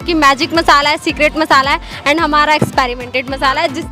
कि मैजिक मसाला है, सीक्रेट मसाला है एंड हमारा एक्सपेरिमेंटेड मसाला है जिस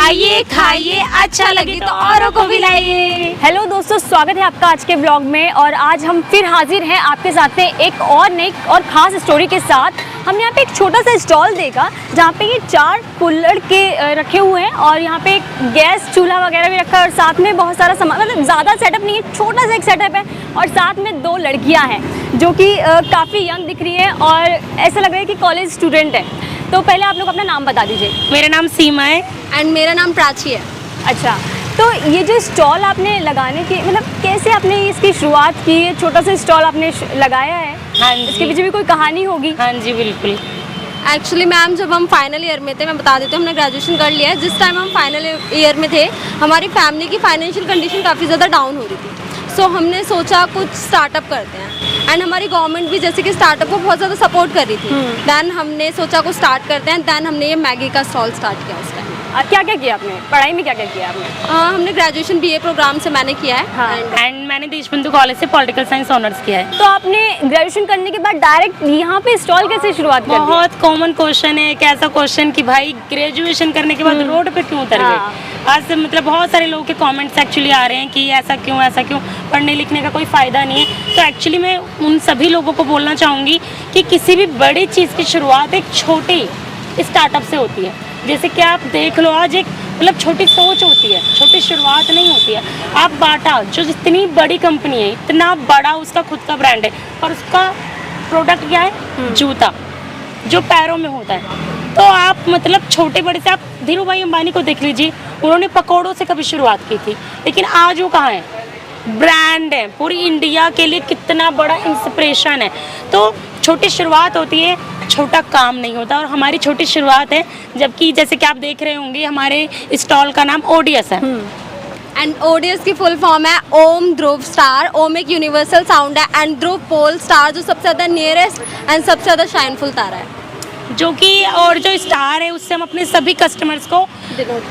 आइए खाइए, अच्छा लगे तो औरों को भी लाइए। हेलो दोस्तों, स्वागत है आपका आज के ब्लॉग में। और आज हम फिर हाजिर हैं आपके साथ में एक और नई और ख़ास स्टोरी के साथ। हमने यहाँ पे एक छोटा सा स्टॉल देखा जहाँ पे ये 4 कुल्हड़ के रखे हुए हैं और यहाँ पे एक गैस चूल्हा वगैरह भी रखा है और साथ में बहुत सारा सामान, मतलब ज़्यादा सेटअप नहीं है, छोटा सा एक सेटअप है। और साथ में 2 लड़कियाँ हैं जो कि काफ़ी यंग दिख रही हैं और ऐसा लग रहा है कि कॉलेज स्टूडेंट है। तो पहले आप लोग अपना नाम बता दीजिए। मेरा नाम सीमा है एंड मेरा नाम प्राची है। अच्छा, तो ये जो स्टॉल आपने लगाने की, मतलब कैसे आपने इसकी शुरुआत की? ये छोटा सा स्टॉल आपने लगाया है, हाँ जी। इसके पीछे भी कोई कहानी होगी? हाँ जी बिल्कुल। एक्चुअली मैम, जब हम फाइनल ईयर में थे, मैं बता देती हूँ, हमने ग्रेजुएशन कर लिया है। जिस टाइम हम फाइनल ईयर में थे, हमारी फैमिली की फाइनेंशियल कंडीशन काफ़ी ज़्यादा डाउन हो रही थी। सो हमने सोचा कुछ स्टार्टअप करते हैं एंड हमारी गवर्नमेंट भी जैसे कि स्टार्टअप को बहुत ज़्यादा सपोर्ट कर रही थी। दैन हमने सोचा कुछ स्टार्ट करते हैं। दैन हमने ये मैगी का स्टॉल स्टार्ट किया उस टाइम। क्या क्या किया आपने पढ़ाई में, क्या क्या किया आपने? हमने ग्रेजुएशन BA प्रोग्राम से मैंने किया है। हाँ। एंड मैंने देशबंधु कॉलेज से पॉलिटिकल साइंस ऑनर्स किया है। तो आपने ग्रेजुएशन करने के बाद डायरेक्ट यहाँ पे स्टॉल कैसे शुरुआत कर दी? बहुत कॉमन क्वेश्चन है, एक ऐसा क्वेश्चन कि भाई ग्रेजुएशन करने के बाद रोड पे क्यों उतर हाँ। गए। आज मतलब बहुत सारे लोगों के कमेंट्स एक्चुअली आ रहे हैं कि ऐसा क्यों, पढ़ने लिखने का कोई फ़ायदा नहीं है। तो एक्चुअली मैं उन सभी लोगों को बोलना चाहूँगी कि किसी भी बड़ी चीज़ की शुरुआत एक छोटी स्टार्टअप से होती है। जैसे कि आप देख लो, आज एक मतलब छोटी सोच होती है, छोटी शुरुआत नहीं होती है। आप बाटा जो जितनी बड़ी कंपनी है, इतना बड़ा उसका खुद का ब्रांड है और उसका प्रोडक्ट क्या है? जूता, जो पैरों में होता है। तो आप मतलब छोटे बड़े से, आप धीरू भाई अंबानी को देख लीजिए, उन्होंने पकौड़ों से कभी शुरुआत की थी, लेकिन आज वो कहाँ है? ब्रांड है, पूरी इंडिया के लिए कितना बड़ा इंस्पिरेशन है। तो छोटी शुरुआत होती है, छोटा काम नहीं होता। और हमारी छोटी शुरुआत है, जबकि जैसे कि आप देख रहे होंगे हमारे स्टॉल का नाम ODS है। एंड ODS की फुल फॉर्म है ओम ध्रुव स्टार। ओम एक यूनिवर्सल साउंड है एंड ध्रुव पोल स्टार, जो सबसे ज़्यादा नियरेस्ट एंड सबसे ज़्यादा शाइनफुल तारा है, जो कि और जो स्टार है उससे हम अपने सभी कस्टमर्स को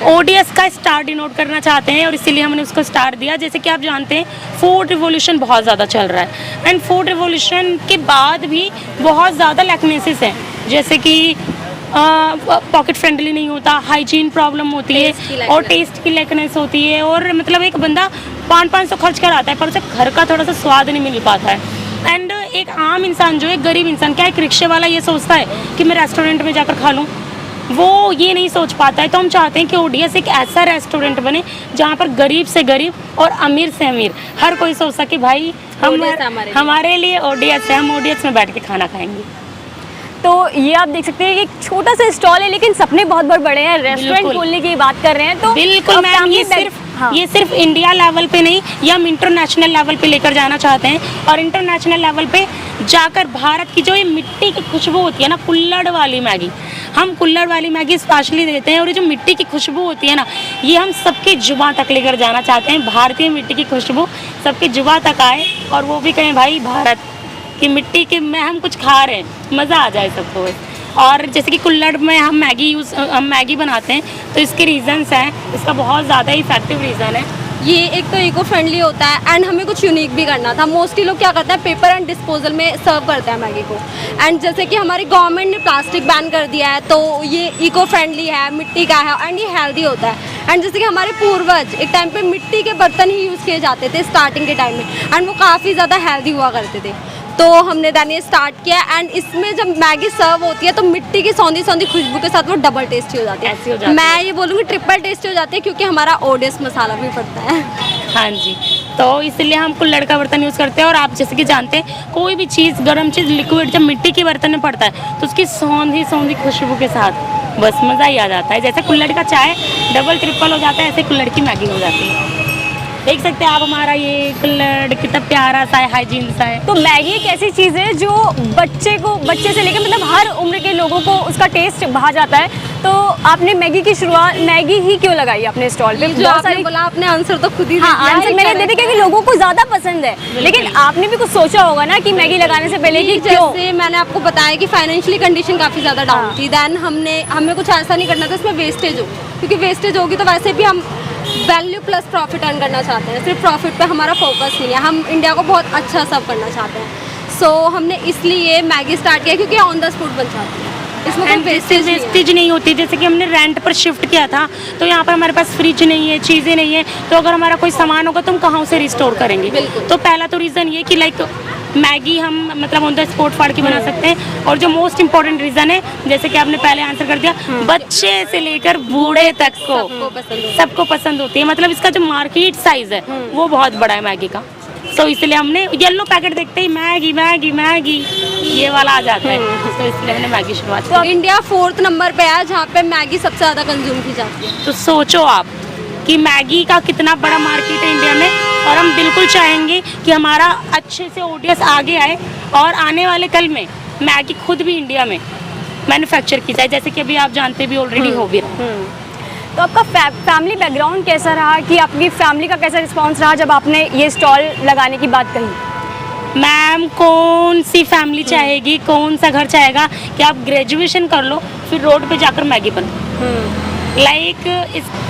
ODS का स्टार डिनोट करना चाहते हैं और इसीलिए हमने उसको स्टार दिया। जैसे कि आप जानते हैं फूड रिवॉल्यूशन बहुत ज़्यादा चल रहा है एंड फूड रिवॉल्यूशन के बाद भी बहुत ज़्यादा लैकनेसेस हैं, जैसे कि पॉकेट फ्रेंडली नहीं होता, हाइजीन प्रॉब्लम होती है और टेस्ट की लैकनेस होती है। और मतलब एक बंदा 500 खर्च कर आता है पर उसे घर का थोड़ा सा स्वाद नहीं मिल पाता है। एंड एक आम इंसान जो है, गरीब इंसान, क्या एक रिक्शे वाला ये सोचता है कि मैं रेस्टोरेंट में जाकर खा लूँ, वो ये नहीं सोच पाता है। तो हम चाहते हैं कि ODS एक ऐसा रेस्टोरेंट बने जहाँ पर गरीब से गरीब और अमीर से अमीर हर कोई सोच सके भाई हमारे लिए ODS है, हम ODS में बैठ के खाना खाएंगे। तो ये आप देख सकते हैं कि एक छोटा सा स्टॉल है लेकिन सपने बहुत बहुत बड़े हैं। रेस्टोरेंट खोलने की बात कर रहे हैं तो बिल्कुल मैम, ये सिर्फ इंडिया लेवल पे नहीं, ये हम इंटरनेशनल लेवल पे लेकर जाना चाहते हैं। और इंटरनेशनल लेवल पे जाकर भारत की जो ये मिट्टी की खुशबू होती है ना, कुल्हड़ वाली मैगी, हम कुल्हड़ वाली मैगी स्पेशली देते हैं। और ये जो मिट्टी की खुशबू होती है ना, ये हम सबके जुबान तक लेकर जाना चाहते हैं। भारतीय मिट्टी की खुशबू सबके जुबान तक आए और वो भी कहें भाई भारत की मिट्टी के में हम कुछ खा रहे हैं, मज़ा आ जाए सबको। और जैसे कि कुल्हड़ में हम मैगी बनाते हैं, तो इसके रीज़न्स हैं, इसका बहुत ज़्यादा इफेक्टिव रीज़न है। ये एक तो इको फ्रेंडली होता है एंड हमें कुछ यूनिक भी करना था। मोस्टली लोग क्या करते हैं, पेपर एंड डिस्पोजल में सर्व करते हैं मैगी को। एंड जैसे कि हमारी गवर्नमेंट ने प्लास्टिक बैन कर दिया है, तो ये इको फ्रेंडली है, मिट्टी का है एंड ये हेल्दी होता है। एंड जैसे कि हमारे पूर्वज एक टाइम पे मिट्टी के बर्तन ही यूज़ किए जाते थे स्टार्टिंग के टाइम में एंड वो काफ़ी ज़्यादा हेल्दी हुआ करते थे। तो हमने दैन ये स्टार्ट किया एंड इसमें जब मैगी सर्व होती है तो मिट्टी की सौंधी सौंधी खुशबू के साथ वो डबल टेस्टी हो जाती है। मैं ये बोलूँगी ट्रिपल टेस्टी हो जाती है क्योंकि हमारा ODS मसाला भी पड़ता है। हाँ जी, तो इसलिए हम कुल्हड़ का बर्तन यूज़ करते हैं। और आप जैसे कि जानते हैं, कोई भी चीज़, गर्म चीज़, लिक्विड जब मिट्टी के बर्तन में पड़ता है तो उसकी सौंधी सौंधी खुशबू के साथ बस मज़ा ही आ जाता है। जैसे कुल्हड़ का चाय डबल ट्रिपल हो जाता है, ऐसे कुल्हड़ की मैगी हो जाती है। देख सकते हैं आप हमारा ये कलर कितना प्यारा सा है, हाइजीन सा है। तो मैगी एक ऐसी चीज़ है जो बच्चे से लेकर मतलब हर उम्र के लोगों को उसका टेस्ट भा जाता है। तो आपने मैगी की शुरुआत, मैगी ही क्यों लगाई अपने स्टॉल पे? जो आपने बोला, आपने आंसर तो खुद ही हाँ, दे दिया। आंसर मैंने दे दिया क्योंकि लोगों को ज़्यादा पसंद है, लेकिन आपने भी कुछ सोचा होगा ना कि मैगी लगाने से पहले कि क्यों? जैसे मैंने आपको बताया कि फाइनेंशियली कंडीशन काफ़ी ज़्यादा डाउन थी, देन हमें कुछ ऐसा नहीं करना था इसमें वेस्टेज हो, क्योंकि वेस्टेज होगी तो वैसे भी हम वैल्यू प्लस प्रॉफिट अर्न करना चाहते हैं, सिर्फ प्रॉफिट पे हमारा फोकस नहीं है, हम इंडिया को बहुत अच्छा सर्व करना चाहते हैं। सो हमने इसलिए मैगी स्टार्ट किया क्योंकि ऑन द स्पॉट बन जाती है, इसमें कोई वेस्टेज नहीं होती। जैसे कि हमने रेंट पर शिफ्ट किया था तो यहाँ पर हमारे पास फ्रिज नहीं है, चीज़ें नहीं है, तो अगर हमारा कोई सामान होगा तो हम कहाँ उसे रिस्टोर करेंगे। तो पहला तो रीज़न ये कि लाइक मैगी हम मतलब ऑन द स्पॉट फाड़ के बना सकते हैं। और जो मोस्ट इम्पोर्टेंट रीज़न है, जैसे कि आपने पहले आंसर कर दिया, बच्चे से लेकर बूढ़े तक को सबको पसंद होती है। मतलब इसका जो मार्केट साइज है वो बहुत बड़ा है मैगी का। तो इसलिए हमने येलो पैकेट देखते ही मैगी मैगी मैगी ये वाला आ जाता है, तो इसलिए हमने मैगी शुरुआत की। तो इंडिया 4th नंबर पे है जहाँ पे मैगी सबसे ज़्यादा कंज्यूम की जाती है। तो सोचो आप कि मैगी का कितना बड़ा मार्केट है इंडिया में, और हम बिल्कुल चाहेंगे कि हमारा अच्छे से ऑडियंस आगे आए और आने वाले कल में मैगी खुद भी इंडिया में मैन्युफैक्चर की जाए, जैसे कि अभी आप जानते भी ऑलरेडी हो भी रहा। तो आपका फैमिली बैकग्राउंड कैसा रहा, कि आपकी फैमिली का कैसा रिस्पांस रहा जब आपने ये स्टॉल लगाने की बात कही? मैम कौन सी फैमिली चाहेगी, कौन सा घर चाहेगा कि आप ग्रेजुएशन कर लो फिर रोड पे जाकर मैगी बनो?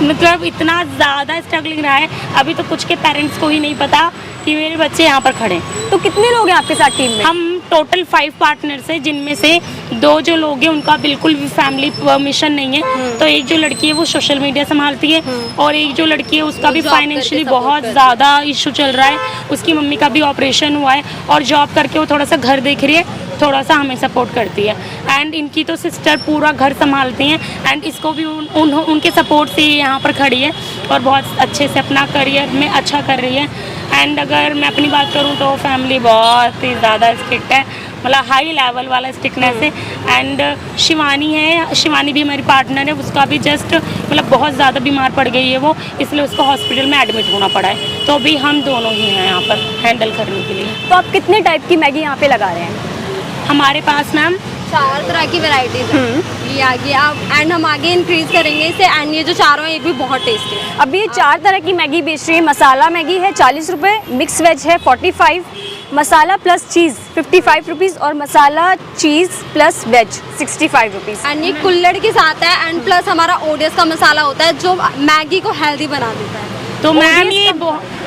मतलब इतना ज़्यादा स्ट्रगलिंग रहा है। अभी तो कुछ के पेरेंट्स को ही नहीं पता कि मेरे बच्चे यहाँ पर खड़े हैं। तो कितने लोग हैं आपके साथ टीम में? हम टोटल 5 पार्टनर्स हैं, जिनमें से 2 जो लोग हैं उनका बिल्कुल भी फैमिली परमिशन नहीं है। तो एक जो लड़की है वो सोशल मीडिया संभालती है, और एक जो लड़की है उसका भी फाइनेंशियली बहुत ज़्यादा इशू चल रहा है। उसकी मम्मी का भी ऑपरेशन हुआ है और जॉब करके वो थोड़ा सा घर देख रही है, थोड़ा सा हमें सपोर्ट करती है। एंड इनकी तो सिस्टर पूरा घर संभालती हैं, एंड इसको भी उनके सपोर्ट से यहाँ पर खड़ी है और बहुत अच्छे से अपना करियर में अच्छा कर रही है। एंड अगर मैं अपनी बात करूँ तो फैमिली बहुत ही ज़्यादा स्ट्रिक्ट है, मतलब हाई लेवल वाला स्ट्रिक्टनेस है। एंड शिवानी है, शिवानी भी हमारी पार्टनर है, उसका भी जस्ट मतलब बहुत ज़्यादा बीमार पड़ गई है वो, इसलिए उसको हॉस्पिटल में एडमिट होना पड़ा है। तो अभी हम दोनों ही हैं यहाँ पर हैंडल करने के लिए। तो आप कितने टाइप की मैगी यहाँ पे लगा रहे हैं? हमारे पास मैम 4 तरह की वैरायटीज है ये आगे आप, एंड हम आगे इंक्रीज करेंगे इसे। एंड ये जो चारों हैं ये भी बहुत टेस्टी है। अभी 4 तरह की मैगी बेच रही है। मसाला मैगी है 40 रुपये, मिक्स वेज है 45, मसाला प्लस चीज़ 55 रुपीज़, और मसाला चीज़ प्लस वेज 65 रुपीज़। एंड ये कुल्हड़ के साथ है, एंड प्लस हमारा ओडियस का मसाला होता है जो मैगी को हेल्दी बना देता है। तो मैम ये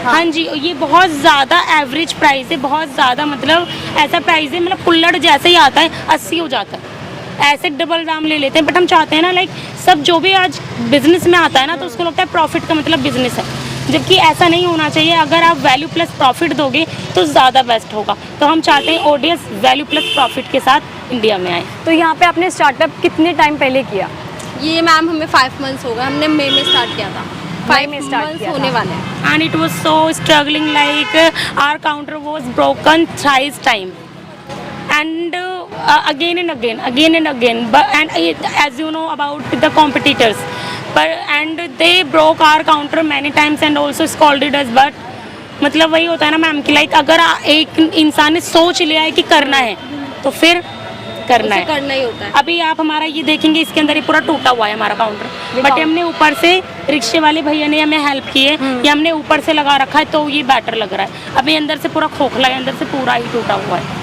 हाँ जी, ये बहुत ज़्यादा एवरेज प्राइस है, बहुत ज़्यादा मतलब ऐसा प्राइस है, मतलब कुल्हड़ जैसे ही आता है 80 हो जाता है, ऐसे डबल दाम ले लेते हैं। बट हम चाहते हैं ना लाइक सब जो भी आज बिजनेस में आता है ना तो उसको लगता है प्रॉफिट का मतलब बिजनेस है, जबकि ऐसा नहीं होना चाहिए। अगर आप वैल्यू प्लस प्रॉफिट दोगे तो ज़्यादा बेस्ट होगा। तो हम चाहते हैं ऑडियंस वैल्यू प्लस प्रॉफिट के साथ इंडिया में आए। तो यहाँ पे आपने स्टार्टअप कितने टाइम पहले किया? ये मैम हमें 5 मंथ्स हो गए, हमने मई में स्टार्ट किया था। 5 में स्टार्ट किया होने वाले हैं। And it was so struggling, like our counter was broken thrice time, and again and again. But and as you know about the competitors, and they broke our counter many times and also scolded us. But मतलब वही होता है ना ma'am कि like अगर एक इंसान ने सोच लिया है कि करना है तो फिर करना है, करना ही होता है। अभी आप हमारा ये देखेंगे, इसके अंदर ये पूरा टूटा हुआ है हमारा काउंटर, बट हमने ऊपर से रिक्शे वाले भैया ने हमें हेल्प की है, ये हमने ऊपर से लगा रखा है तो ये बेटर लग रहा है। अभी अंदर से पूरा खोखला है, अंदर से पूरा ही टूटा हुआ है।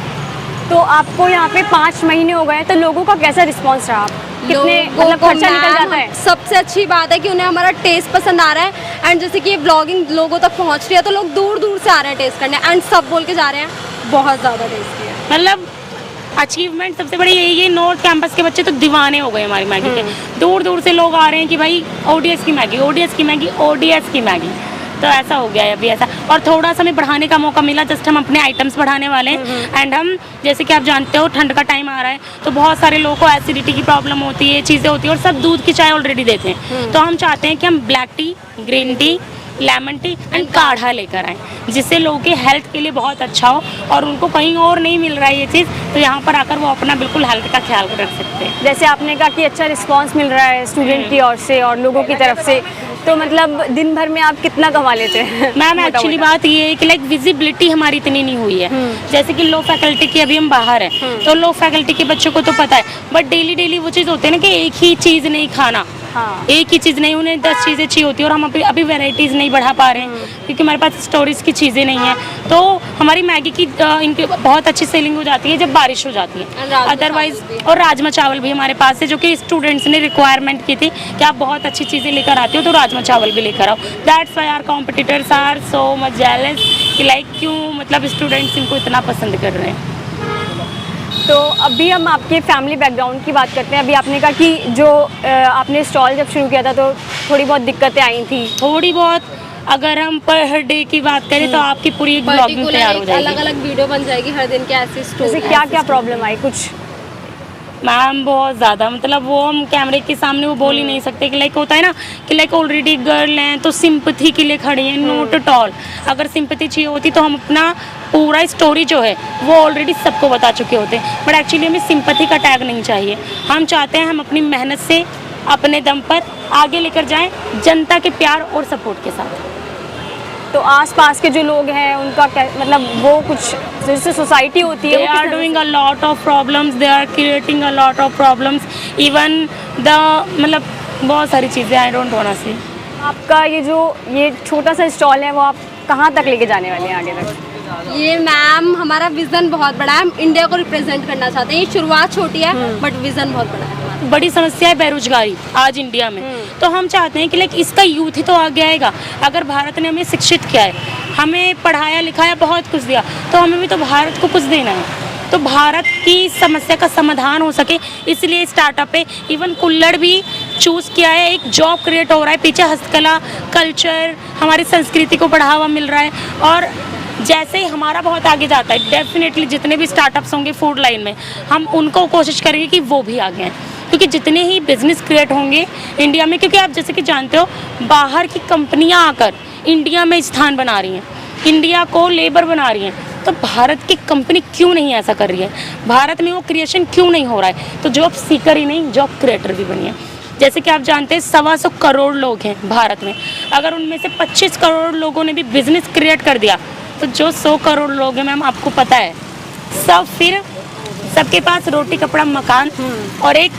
तो आपको यहाँ पे 5 महीने हो गए, तो लोगों का कैसा रिस्पांस रहा? कितने मतलब खर्चा निकल जाता है? सबसे अच्छी बात है कि उन्हें हमारा टेस्ट पसंद आ रहा है, एंड जैसे कि ये ब्लॉगिंग लोगों तक पहुँच रही है तो लोग दूर दूर से आ रहे हैं टेस्ट करने, एंड सब बोल के जा रहे हैं बहुत ज़्यादा टेस्टी है। मतलब अचीवमेंट सबसे बड़ी यही है, नॉर्थ कैंपस के बच्चे तो दीवाने हो गए हमारी मैगी के। दूर दूर से लोग आ रहे हैं कि भाई ओडीएस की मैगी, ओडीएस की मैगी, ओडीएस की मैगी। तो ऐसा हो गया है अभी ऐसा, और थोड़ा सा हमें बढ़ाने का मौका मिला, जस्ट हम अपने आइटम्स बढ़ाने वाले हैं। एंड हम जैसे कि आप जानते हो ठंड का टाइम आ रहा है तो बहुत सारे लोगों को एसिडिटी की प्रॉब्लम होती है, चीज़ें होती है, और सब दूध की चाय ऑलरेडी देते हैं। तो हम चाहते हैं कि हम black T, green tea, lemon tea and काढ़ा लेकर आएँ, जिससे लोगों के हेल्थ के लिए बहुत अच्छा हो, और उनको कहीं और नहीं मिल रहा है ये चीज़, तो यहाँ पर आकर वो अपना बिल्कुल हेल्थ का ख्याल रख सकते हैं। जैसे आपने कहा कि अच्छा रिस्पांस मिल रहा है स्टूडेंट की ओर से और लोगों की तरफ से, तो मतलब दिन भर में आप कितना कमा लेते हैं? मैम एक्चुअली बात ये है कि लाइक विजिबिलिटी हमारी इतनी नहीं हुई है। जैसे कि लो फैकल्टी की अभी हम बाहर हैं, तो लो फैकल्टी के बच्चों को तो पता है, बट डेली डेली वो चीज़ होती है ना कि एक ही चीज़ नहीं खाना। हाँ। एक ही चीज़ नहीं, उन्हें 10 चीज़ें चाहिए होती है और हम अभी वैरायटीज़ नहीं बढ़ा पा रहे हैं क्योंकि हमारे पास स्टोरेज की चीज़ें नहीं हैं। तो हमारी मैगी की इनकी बहुत अच्छी सेलिंग हो जाती है जब बारिश हो जाती है, अदरवाइज। और राजमा चावल भी हमारे पास है, जो कि स्टूडेंट्स ने रिक्वायरमेंट की थी कि आप बहुत अच्छी चीज़ें लेकर आते हो तो राजमा चावल भी लेकर आओ। That's why our competitors are so much jealous कि लाइक क्यों मतलब स्टूडेंट्स इनको इतना पसंद कर रहे हैं। तो अभी हम आपके फैमिली बैकग्राउंड की बात करते हैं। अभी आपने कहा कि जो आपने स्टॉल जब शुरू किया था तो थोड़ी बहुत दिक्कतें आई थी। थोड़ी बहुत, अगर हम पर डे की बात करें तो आपकी पूरी एक ब्लॉगिंग तैयार हो जाएगी, अलग अलग वीडियो बन जाएगी हर दिन के ऐसी स्टोरी। जैसे क्या क्या प्रॉब्लम आई कुछ? मैम बहुत ज़्यादा, मतलब वो हम कैमरे के सामने वो बोल ही नहीं सकते कि लाइक होता है ना कि लाइक ऑलरेडी गर्ल हैं तो सिंपैथी के लिए खड़ी हैं, नॉट एट ऑल। अगर सिंपैथी चाहिए होती तो हम अपना पूरा स्टोरी जो है वो ऑलरेडी सबको बता चुके होते, बट एक्चुअली हमें सिंपैथी का टैग नहीं चाहिए। हम चाहते हैं हम अपनी मेहनत से अपने दम पर आगे लेकर जाएं जनता के प्यार और सपोर्ट के साथ। तो आसपास के जो लोग हैं उनका मतलब वो कुछ जैसे सोसाइटी होती है, they are doing a lot of problems, they are creating a lot of problems, even the मतलब बहुत सारी चीज़ें I don't wanna say। आपका ये छोटा सा स्टॉल है वो आप कहाँ तक लेके जाने वाले हैं आगे तक? ये मैम हमारा विजन बहुत बड़ा है, हम इंडिया को रिप्रेजेंट करना चाहते हैं। ये शुरुआत छोटी है बट विजन बहुत बड़ा है हमारा। बड़ी समस्या है बेरोजगारी आज इंडिया में, तो हम चाहते हैं कि लाइक इसका यूथ ही तो आगे आएगा। अगर भारत ने हमें शिक्षित किया है, हमें पढ़ाया लिखाया, बहुत कुछ दिया, तो हमें भी तो भारत को कुछ देना है। तो भारत की समस्या का समाधान हो सके इसलिए स्टार्टअप है। इवन कुल्लड़ भी चूज़ किया है, एक जॉब क्रिएट हो रहा है पीछे, हस्तकला कल्चर हमारी संस्कृति को बढ़ावा मिल रहा है। और जैसे ही हमारा बहुत आगे जाता है, डेफिनेटली जितने भी स्टार्टअप्स होंगे फूड लाइन में, हम उनको कोशिश करेंगे कि वो भी आगे आएँ, क्योंकि जितने ही बिजनेस क्रिएट होंगे इंडिया में, क्योंकि आप जैसे कि जानते हो बाहर की कंपनियां आकर इंडिया में स्थान बना रही हैं, इंडिया को लेबर बना रही हैं, तो भारत की कंपनी क्यों नहीं ऐसा कर रही है? भारत में वो क्रिएशन क्यों नहीं हो रहा है? तो जॉब सीकर ही नहीं, जॉब क्रिएटर भी बनिए। जैसे कि आप जानते हैं 125 करोड़ लोग हैं भारत में, अगर उनमें से 25 करोड़ लोगों ने भी बिजनेस क्रिएट कर दिया तो जो 100 करोड़ लोग हैं मैम, आपको पता है सब फिर सबके पास रोटी कपड़ा मकान और एक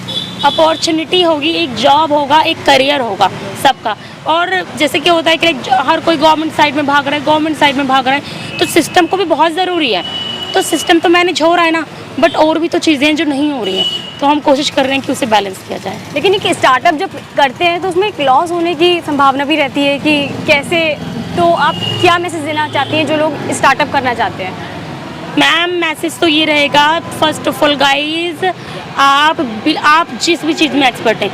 अपॉर्चुनिटी होगी, एक जॉब होगा, एक करियर होगा सबका। और जैसे कि होता है कि हर कोई गवर्नमेंट साइड में भाग रहा है, तो सिस्टम को भी बहुत ज़रूरी है। तो सिस्टम तो मैनेज हो रहा है ना, बट और भी तो चीज़ें हैं जो नहीं हो रही हैं, तो हम कोशिश कर रहे हैं कि उसे बैलेंस किया जाए। लेकिन एक स्टार्टअप जब करते हैं तो उसमें एक लॉस होने की संभावना भी रहती है कि कैसे, तो आप क्या मैसेज देना चाहती हैं जो लोग स्टार्टअप करना चाहते हैं? मैम मैसेज तो ये रहेगा, फर्स्ट ऑफ ऑल गाइज, आप जिस भी चीज़ में एक्सपर्ट हैं,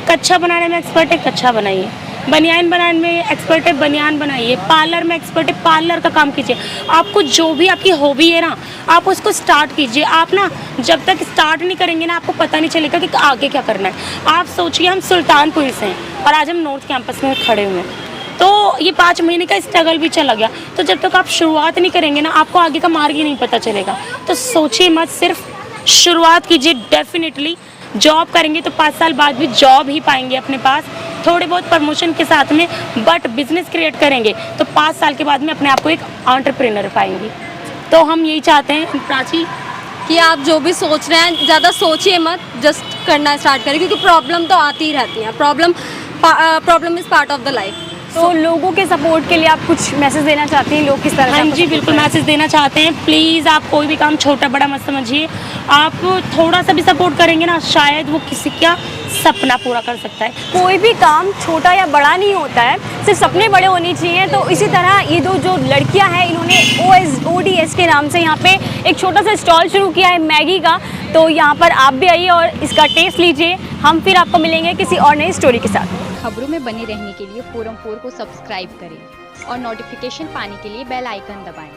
कच्छा बनाने में एक्सपर्ट है कच्छा बनाइए, बनियान बनाने में एक्सपर्ट है बनियान बनाइए, पार्लर में एक्सपर्ट है पार्लर का काम कीजिए। आपको जो भी आपकी हॉबी है ना, आप उसको स्टार्ट कीजिए। आप ना जब तक स्टार्ट नहीं करेंगे ना, आपको पता नहीं चलेगा कि आगे क्या करना है। आप सोचिए हम सुल्तानपुर से हैं और आज हम नॉर्थ कैंपस में खड़े हुए हैं, तो ये 5 महीने का स्ट्रगल भी चला गया। तो जब तक आप शुरुआत नहीं करेंगे ना, आपको आगे का मार्ग ही नहीं पता चलेगा। तो सोचिए मत, सिर्फ शुरुआत कीजिए। डेफिनेटली जॉब करेंगे तो 5 साल बाद भी जॉब ही पाएंगे अपने पास, थोड़े बहुत प्रमोशन के साथ में, बट बिजनेस क्रिएट करेंगे तो 5 साल के बाद में अपने आप को एक एंटरप्रेन्योर पाएंगे। तो हम यही चाहते हैं प्राची कि आप जो भी सोच रहे हैं ज़्यादा सोचिए मत, जस्ट करना स्टार्ट करें, क्योंकि प्रॉब्लम तो आती ही रहती है। Problem is part of the life. तो लोगों के सपोर्ट के लिए आप कुछ मैसेज देना चाहती हैं? लोग किस तरह? हाँ जी बिल्कुल मैसेज देना चाहते हैं। प्लीज़ आप कोई भी काम छोटा बड़ा मत समझिए, आप थोड़ा सा भी सपोर्ट करेंगे ना, शायद वो किसी का सपना पूरा कर सकता है। कोई भी काम छोटा या बड़ा नहीं होता है, सिर्फ सपने बड़े होने चाहिए। तो इसी तरह ये दो जो लड़कियां हैं, इन्होंने ODS के नाम से यहाँ पे एक छोटा सा स्टॉल शुरू किया है मैगी का। तो यहाँ पर आप भी आइए और इसका टेस्ट लीजिए। हम फिर आपको मिलेंगे किसी और नई स्टोरी के साथ। खबरों में बने रहने के लिए फोरम 4 को सब्सक्राइब करें और नोटिफिकेशन पाने के लिए बेल आइकन दबाएं।